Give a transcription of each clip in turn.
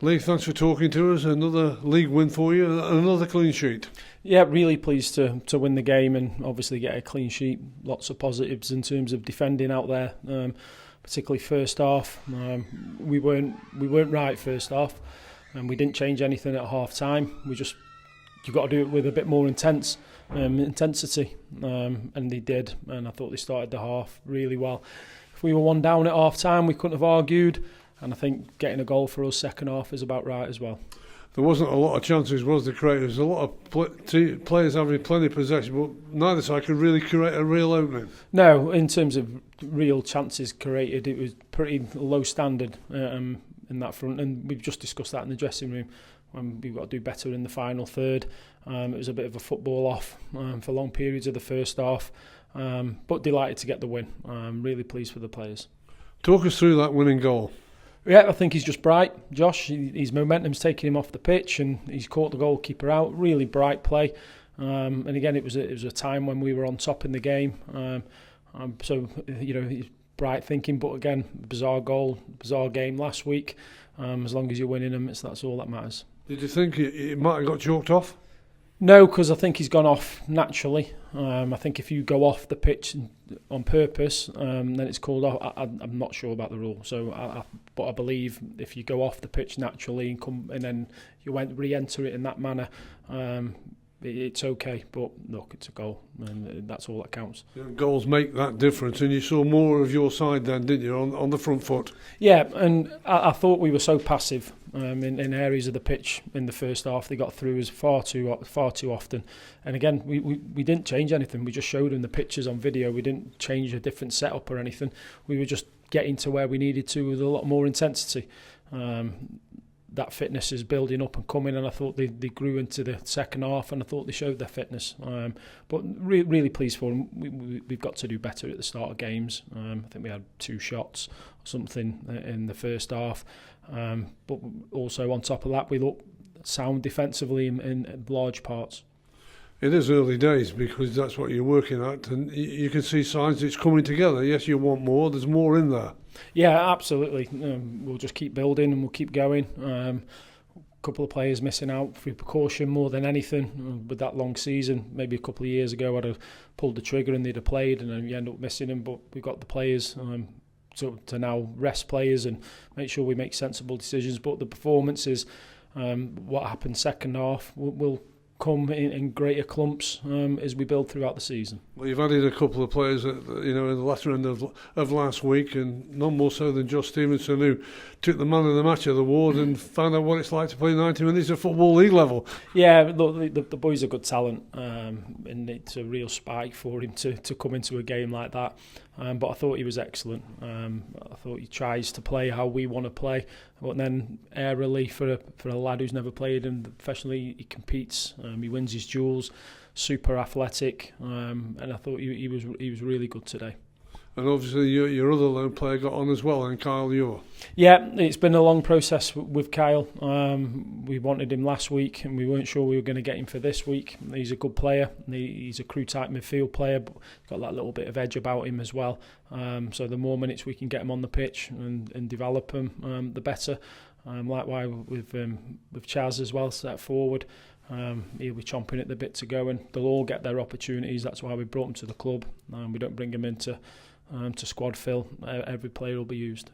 Lee, thanks for talking to us. Another league win for you, another clean sheet. Yeah, really pleased to win the game and obviously get a clean sheet. Lots of positives in terms of defending out there, particularly first half. We weren't right first half, and we didn't change anything at half time. You've got to do it with a bit more intensity, and they did. And I thought they started the half really well. If we were one down at half time, we couldn't have argued. And I think getting a goal for us second half is about right as well. There wasn't a lot of chances, was there, created? There was a lot of players having plenty of possession, but neither side could really create a real opening. No, in terms of real chances created, it was pretty low standard in that front. And we've just discussed that in the dressing room. We've got to do better in the final third. It was a bit of a football off for long periods of the first half. But delighted to get the win. Really pleased for the players. Talk us through that winning goal. Yeah, I think he's just bright, Josh. His momentum's taking him off the pitch, and he's caught the goalkeeper out. Really bright play, and again, it was a time when we were on top in the game. So he's bright thinking, but again, bizarre goal, bizarre game last week. As long as you're winning them, that's all that matters. Did you think it might have got chalked off? No, because I think he's gone off naturally. I think if you go off the pitch on purpose, then it's called off. I'm not sure about the rule, but I believe if you go off the pitch naturally and then you re-enter it in that manner, it's okay. But look, it's a goal, and that's all that counts. Goals make that difference, and you saw more of your side then, didn't you, on the front foot? Yeah, and I thought we were so passive in areas of the pitch in the first half. They got through us far too often, and again, we didn't change anything. We just showed them the pictures on video. We didn't change a different setup or anything. We were just getting to where we needed to with a lot more intensity. That fitness is building up and coming, and I thought they grew into the second half, and I thought they showed their fitness. But really pleased for them. We've got to do better at the start of games. I think we had 2 shots or something in the first half. But also on top of that, we look sound defensively in large parts. It is early days because that's what you're working at, and you can see signs it's coming together. Yes, you want more. There's more in there. Yeah, absolutely. We'll just keep building and we'll keep going. A couple of players missing out through precaution more than anything with that long season. Maybe a couple of years ago I'd have pulled the trigger and they'd have played, and then you end up missing them. But we've got the players to now rest players and make sure we make sensible decisions. But the performances, what happened second half, will come in greater clumps as we build throughout the season. Well, you've added a couple of players, in the latter end of last week, and none more so than Josh Stevenson, who took the man of the match award and found out what it's like to play 90 minutes at Football League level. Yeah, look, the boy's a good talent, and it's a real spike for him to come into a game like that. But I thought he was excellent. I thought he tries to play how we want to play, but then airily for a lad who's never played, and professionally he competes. He wins his duels, super athletic, and I thought he was really good today. And obviously your other lone player got on as well, and Kyle Ure. Yeah, it's been a long process with Kyle. We wanted him last week and we weren't sure we were going to get him for this week. He's a good player. He's a crew-type midfield player, but he's got that little bit of edge about him as well. So the more minutes we can get him on the pitch and develop him, the better. Likewise with Chaz as well, set forward. He'll be chomping at the bit to go, and they'll all get their opportunities. That's why we brought them to the club. We don't bring them into to squad fill. Every player will be used.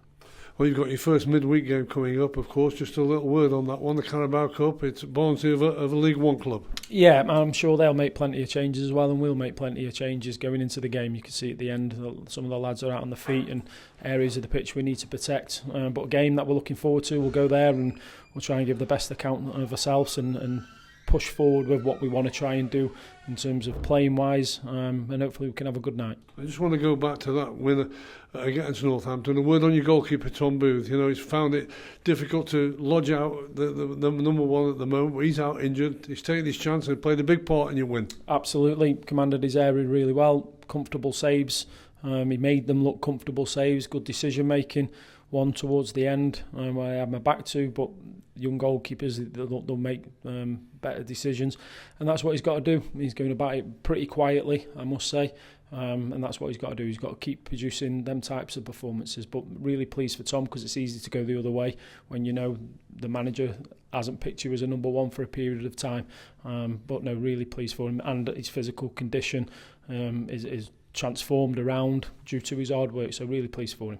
Well, you've got your first midweek game coming up, of course. Just a little word on that one, the Carabao Cup. It's Barnsley of a League One club. Yeah, I'm sure they'll make plenty of changes as well, and we'll make plenty of changes going into the game. You can see at the end, some of the lads are out on the feet and areas of the pitch we need to protect. But a game that we're looking forward to, we'll go there and we'll try and give the best account of ourselves and push forward with what we want to try and do in terms of playing wise, and hopefully we can have a good night. I just want to go back to that win against Northampton. A word on your goalkeeper Tom Booth. He's found it difficult to lodge out the number one at the moment. He's out injured. He's taken his chance and played a big part in your win. Absolutely, commanded his area really well. Comfortable saves. He made them look comfortable saves. Good decision making. One towards the end, I had my back to, but young goalkeepers, they'll make better decisions, and that's what he's got to do. He's going about it pretty quietly, I must say. and that's what he's got to do. He's got to keep producing them types of performances. But really pleased for Tom, because it's easy to go the other way when you know the manager hasn't picked you as a number one for a period of time. But no, really pleased for him, and his physical condition is transformed around due to his hard work. So really pleased for him.